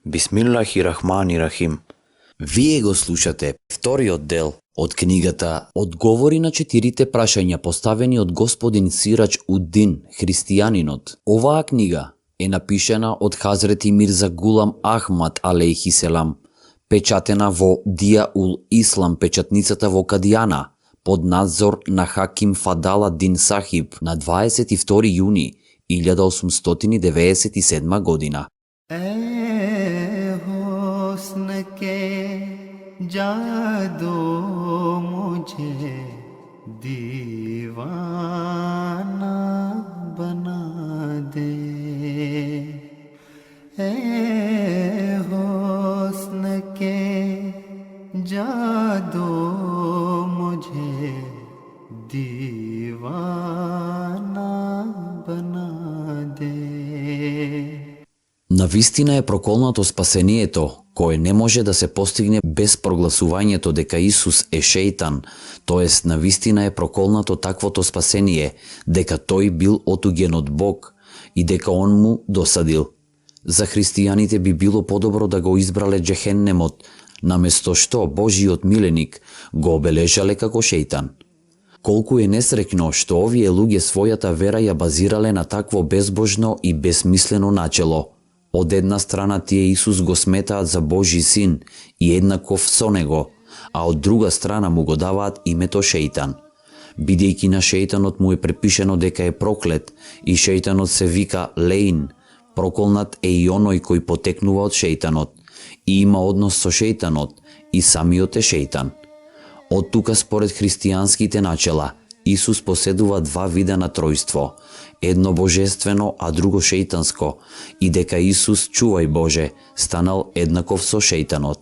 Бисмиллахи рахмани рахим. Вие го слушате вториот дел од книгата Одговори на 4 прашања поставени од господин Сирач Уддин, христијанинот. Оваа книга е напишана од Хазрети Мирза Гулам Ахмад алейхи селам, печатена во Дија ул Ислам, печатницата во Кадијана, под надзор на Хаким Фадала Дин Сахиб на 22 јуни 1897 година. जादू मुझे दीवाना बना दे, ए हुस्न के जादू मुझे दीवाना बना दे. Навистина е проколнато спасението, кое не може да се постигне без прогласувањето дека Исус е шејтан, тоест навистина е проколнато таквото спасение, дека тој бил отуѓен од Бог и дека он му досадил. За христијаните би било подобро да го избрале џехеннемот, наместо што Божиот миленик го обележале како шејтан. Колку е несрекно што овие луѓе својата вера ја базирале на такво безбожно и безсмислено начело. Од една страна тие Исус го сметаат за Божи син и еднаков со него, а од друга страна му го даваат името шејтан. Бидејќи на шејтанот му е препишено дека е проклет и шејтанот се вика Лейн, проколнат е и оној кој потекнува од шејтанот и има однос со шејтанот и самиот е шејтан. Од тука според христијанските начела, Исус поседува два вида на тројство, едно божествено, а друго шејтанско, и дека Исус, чувај Боже, станал еднаков со шејтанот.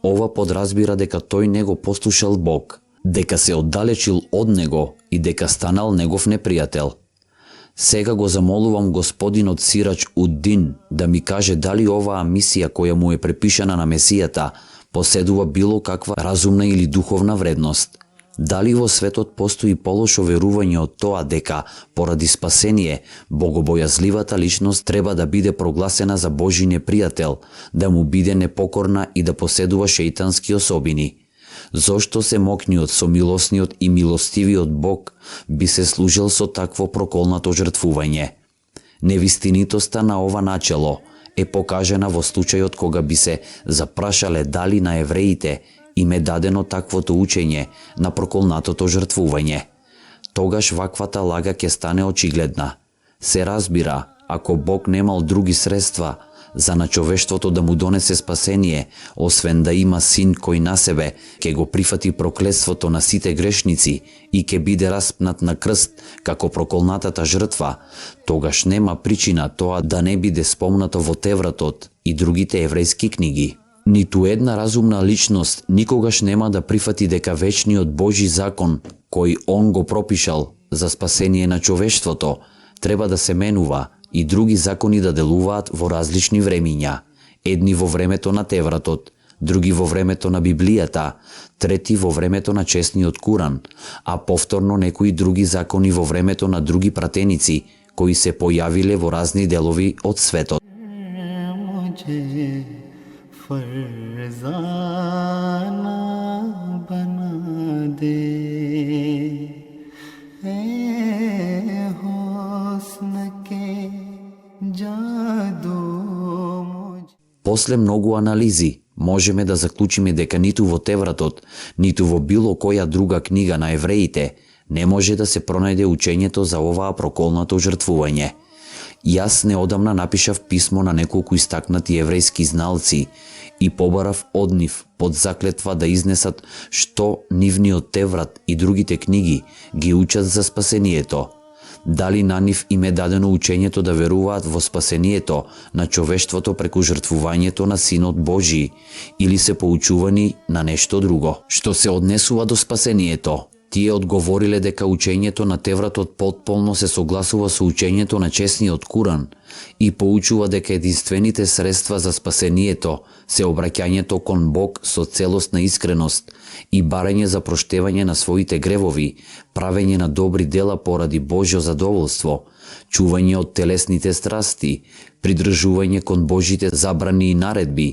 Ова подразбира дека тој не го послушал Бог, дека се оддалечил од него и дека станал негов непријател. Сега го замолувам господинот Сирач Уддин да ми каже дали оваа мисија која му е препишана на Месијата поседува било каква разумна или духовна вредност. Дали во светот постои полошо верување од тоа дека, поради спасение, богобојазливата личност треба да биде прогласена за Божи непријател, да му биде непокорна и да поседува шејтански особини? Зошто се мокниот со милосниот и милостивиот Бог би се служил со такво проколнато жртвување? Невистинитоста на ова начело е покажена во случајот кога би се запрашале дали на евреите им е дадено таквото учење на проколнатото жртвување. Тогаш ваквата лага ќе стане очигледна. Се разбира, ако Бог немал други средства за на човештвото да му донесе спасение, освен да има син кој на себе ќе го прифати проклетството на сите грешници и ќе биде распнат на крст како проколнатата жртва, тогаш нема причина тоа да не биде спомнато во Тевратот и другите еврејски книги. Ниту една разумна личност никогаш нема да прифати дека вечниот Божи закон, кој он го пропишал за спасение на човештвото, треба да се менува и други закони да делуваат во различни времиња. Едни во времето на Тевратот, други во времето на Библијата, трети во времето на честниот Куран, а повторно некои други закони во времето на други пратеници, кои се појавиле во разни делови од светот. फरजाना बना दे, ए हुस्न के जादू मुझे. После многу анализи, можеме да заклучиме дека ниту во Тевратот, ниту во било која друга книга на евреите не може да се пронајде учењето за оваа проколнато жртвување. Јас неодамна напишав писмо на неколку истакнати еврејски зналци и побарав од нив под заклетва да изнесат што нивниот Теврат и другите книги ги учат за спасението. Дали на нив им е дадено учењето да веруваат во спасението на човештвото преку жртвувањето на Синот Божи, или се поучувани на нешто друго? Што се однесува до спасението, тие одговориле дека учењето на Тевратот потполно се согласува со учењето на честниот Куран и поучува дека единствените средства за спасението се обраќањето кон Бог со целосна искреност и барање за проштевање на своите гревови, правење на добри дела поради Божјо задоволство, чување од телесните страсти, придржување кон Божите забрани и наредби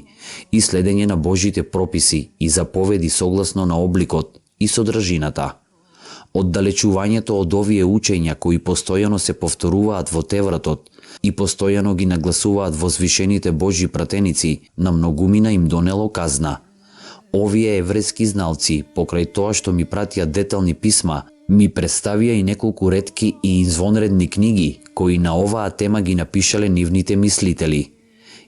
и следење на Божите прописи и заповеди согласно на обликот и содржината. Оддалечувањето од овие учења кои постојано се повторуваат во Тевратот и постојано ги нагласуваат возвишените Божји пратеници, на многумина им донело казна. Овие еврејски зналци, покрај тоа што ми пратија детални писма, ми представија и неколку ретки и извонредни книги, кои на оваа тема ги напишале нивните мислители.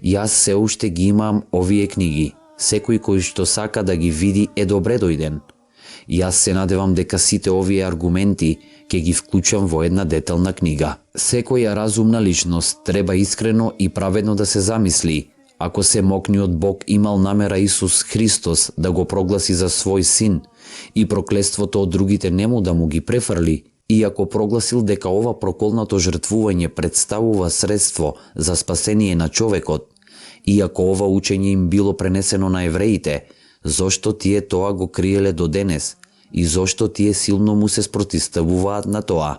Јас се уште ги имам овие книги. Секој кој што сака да ги види е добре дојден. Јас се надевам дека сите овие аргументи ќе ги вклучам во една детална книга. Секоја разумна личност треба искрено и праведно да се замисли, ако се мокниот Бог имал намера Исус Христос да го прогласи за свој син и проклетството од другите нему да му ги префрли, и ако прогласил дека ова проколнато жртвување представува средство за спасение на човекот, и ако ова учење им било пренесено на евреите, зошто тие тоа го криеле до денес и зошто тие силно му се спротивставуваат на тоа?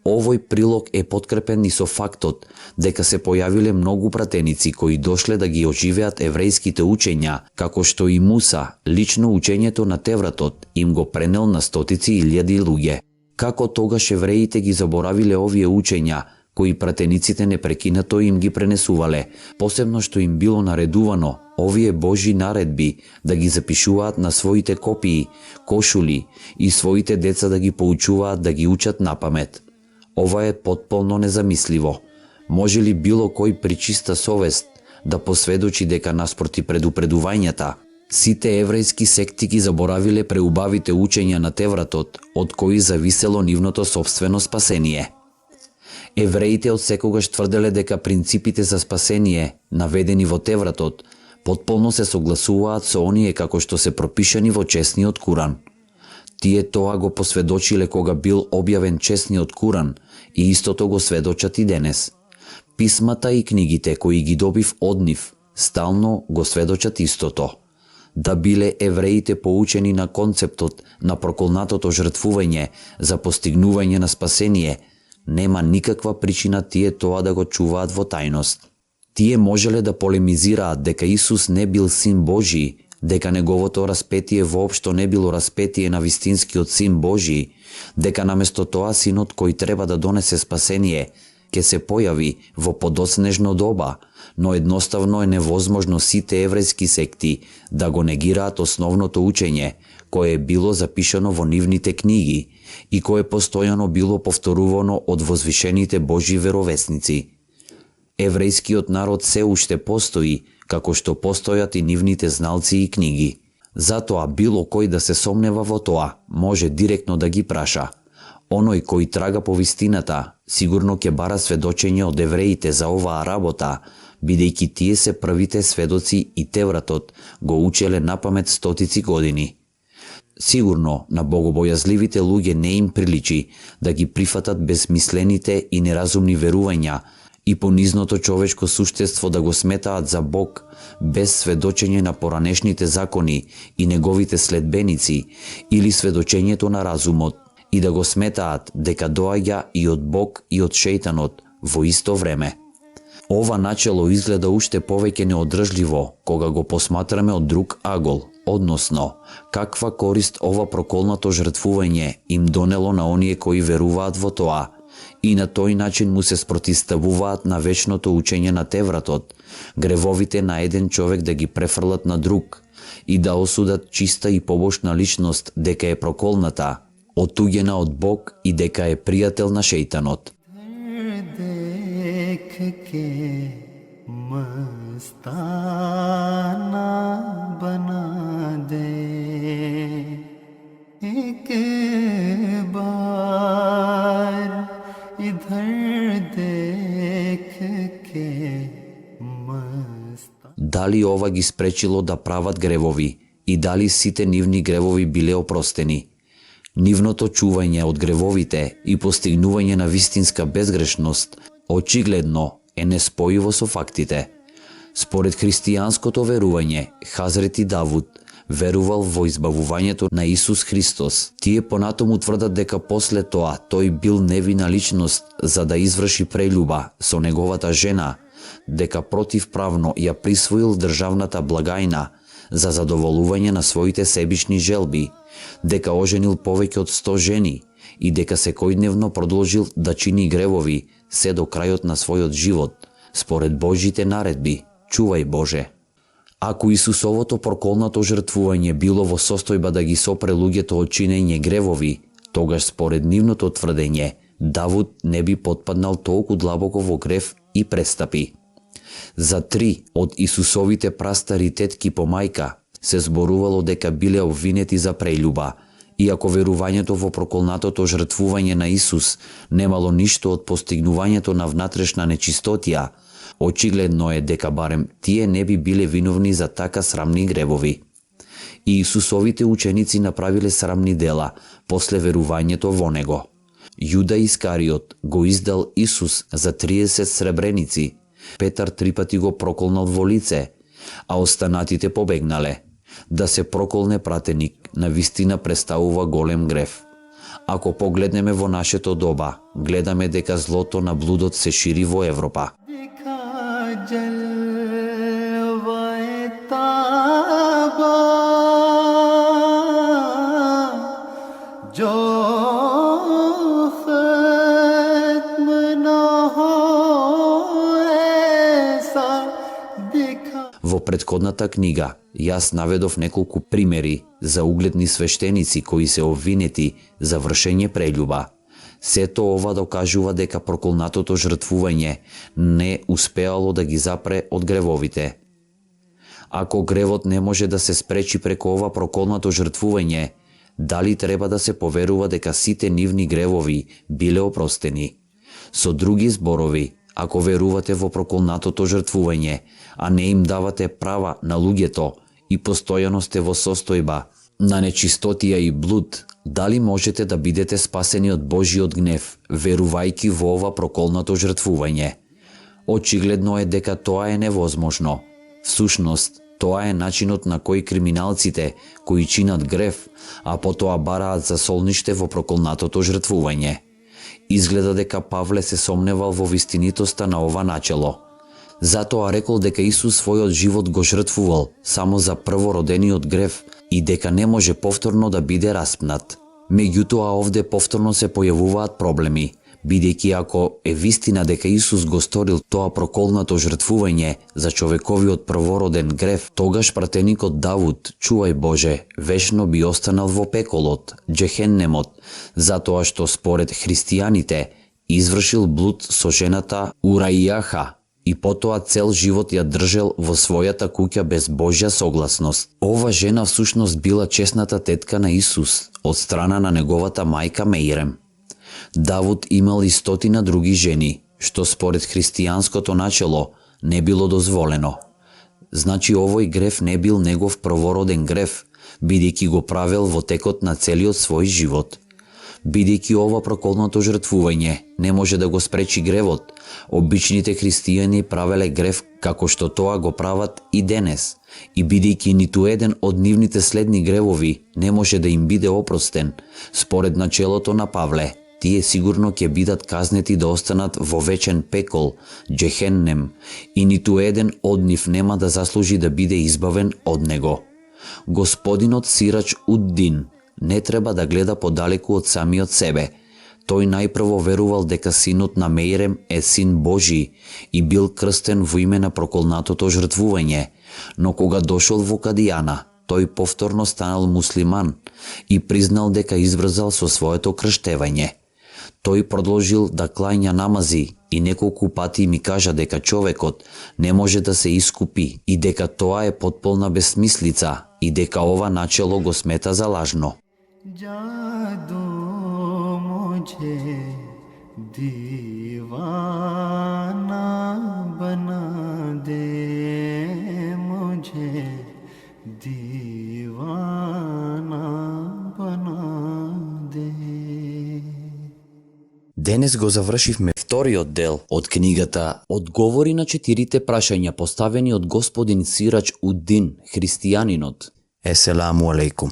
Овој прилог е подкрепен и со фактот дека се појавиле многу пратеници кои дошле да ги оживеат еврејските учења, како што и Муса, лично учењето на Тевратот, им го пренел на стотици илјади луѓе. Како тогаш евреите ги заборавиле овие учења, кои пратениците непрекинато им ги пренесувале, посебно што им било наредувано овие Божји наредби да ги запишуваат на своите копии, кошули и своите деца да ги поучуваат да ги учат напамет. Ова е потполно незамисливо. Може ли било кој при чиста совест да посведочи дека наспроти предупредувањата, сите еврејски секти ги заборавиле преубавите учења на Тевратот, од кои зависело нивното собствено спасение? Евреите од секогаш тврделе дека принципите за спасение, наведени во Тевратот, потполно се согласуваат со оние како што се пропишани во честниот Куран. Тие тоа го посведочиле кога бил објавен честниот Куран и истото го сведочат и денес. Писмата и книгите кои ги добив од нив стално го сведочат истото. Да биле евреите поучени на концептот на проколнатото жртвување за постигнување на спасение, нема никаква причина тие тоа да го чуваат во тајност. Тие можеле да полемизираат дека Исус не бил син Божи, дека неговото распетие воопшто не било распетие на вистинскиот син Божи, дека наместо тоа синот кој треба да донесе спасение ќе се појави во подоцнежно доба, но едноставно е невозможно сите еврејски секти да го негираат основното учење, кое е било запишано во нивните книги и кое постојано било повторувано од возвишените Божји веровесници. Еврејскиот народ се уште постои, како што постојат и нивните зналци и книги. Затоа било кој да се сомнева во тоа, може директно да ги праша. Оној кој трага по вистината, сигурно ќе бара сведочење од евреите за оваа работа, бидејќи тие се првите сведоци и Тевратот го учеле напамет стотици години. Сигурно на богобојазливите луѓе не им приличи да ги прифатат безмислените и неразумни верувања и понизното човечко суштество да го сметаат за Бог без сведочење на поранешните закони и неговите следбеници или сведочењето на разумот и да го сметаат дека доаѓа и од Бог и од шејтанот во исто време. Ова начело изгледа уште повеќе неодржливо кога го посматраме од друг агол, односно, каква корист ова проколнато жртвување им донело на оние кои веруваат во тоа и на тој начин му се спротивставуваат на вечното учење на Тевратот, гревовите на еден човек да ги префрлат на друг и да осудат чиста и побожна личност дека е проколната, отуѓена од Бог и дека е пријател на шејтанот. देख के मस्ताना बना दे एक बार इधर देख के Дали ова ги спречило да прават гревови и дали сите нивни гревови биле опростени? Нивното чување од гревовите и постигнување на вистинска безгрешност очигледно е неспојиво со фактите. Според христијанското верување, Хазрети Давуд верувал во избавувањето на Исус Христос. Тие понатаму тврдат дека после тоа тој бил невина личност за да изврши прељуба со неговата жена дека противправно ја присвоил државната благајна за задоволување на своите себични желби, дека оженил повеќе од 100 жени и дека секојдневно продолжил да чини гревови се до крајот на својот живот, според Божите наредби. Чувај Боже. Ако Исусовото проколнато жртвување било во состојба да ги сопре луѓето од чинење гревови, тогаш според нивното тврдење, Давуд не би потпаднал толку длабоко во грев и престапи. За 3 од Исусовите прастари тетки по мајка се зборувало дека биле обвинети за прељуба, иако верувањето во проколнатото жртвување на Исус немало ништо од постигнувањето на внатрешна нечистотија, очигледно е дека барем тие не би биле виновни за така срамни гревови. И Исусовите ученици направиле срамни дела после верувањето во Него. Јуда Искариот го издал Исус за 30 сребреници, Петар 3 пати го проколнал во лице, а останатите побегнале. Да се проколне пратеник на вистина представува голем грев. Ако погледнеме во нашето доба, гледаме дека злото на блудот се шири во Европа. Во претходната книга јас наведов неколку примери за угледни свештеници кои се обвинети за вршење прељуба. Сето ова докажува дека проколнатото жртвување не успеало да ги запре од гревовите. Ако гревот не може да се спречи преку ова проколнато жртвување, дали треба да се поверува дека сите нивни гревови биле опростени? Со други зборови, ако верувате во проколнатото жртвување, а не им давате права на луѓето и постојано сте во состојба на нечистотија и блуд, дали можете да бидете спасени од Божиот гнев, верувајќи во ова проколнато жртвување? Очигледно е дека тоа е невозможно. Всушност, тоа е начинот на кој криминалците, кои чинат грев, а потоа бараат за солниште во проколнатото жртвување. Изгледа дека Павле се сомневал во вистинитоста на ова начело. Затоа рекол дека Исус својот живот го жртвувал само за првородениот грев и дека не може повторно да биде распнат. Меѓутоа овде повторно се појавуваат проблеми, бидејќи ако е вистина дека Исус го сторил тоа проколнато жртвување за човековиот првороден грев, тогаш пратеникот Давуд, чувај Боже, вечно би останал во пеколот, џехеннемот, затоа што според христијаните извршил блуд со жената Ураијаха и потоа цел живот ја држел во својата куќа без Божја согласност. Ова жена всушност била чесната тетка на Исус од страна на неговата мајка Меирем. Давуд имал и 100 други жени, што според христијанското начело не било дозволено. Значи овој грев не бил негов првороден грев, бидејќи го правел во текот на целиот свој живот. Бидејќи ова проколнато жртвување не може да го спречи гревот, обичните христијани правеле грев како што тоа го прават и денес, и бидејќи ниту еден од нивните следни гревови не може да им биде опростен, според начелото на Павле, тие сигурно ќе бидат казнети да останат во вечен пекол, џехеннем, и ниту еден од нив нема да заслужи да биде избавен од него. Господинот Сирач Уд-Дин не треба да гледа подалеку од самиот себе. Тој најпрво верувал дека синот на Меирем е син Божи и бил крстен во име на проколнатото жртвување, но кога дошол во Кадијана, тој повторно станал муслиман и признал дека изврзал со своето крштевање. Тој продолжил да клања намази и неколку пати ми кажа дека човекот не може да се искупи и дека тоа е потполна бесмислица и дека ова начело го смета за лажно. जादू मुझे दीवाना बना दे, मुझे दीवाना बना दे. Денес го завршивме вториот дел од книгата Одговори на 4 прашања поставени од господин Сирач Уд-Дин, христијанинот. Еселаму алейкум.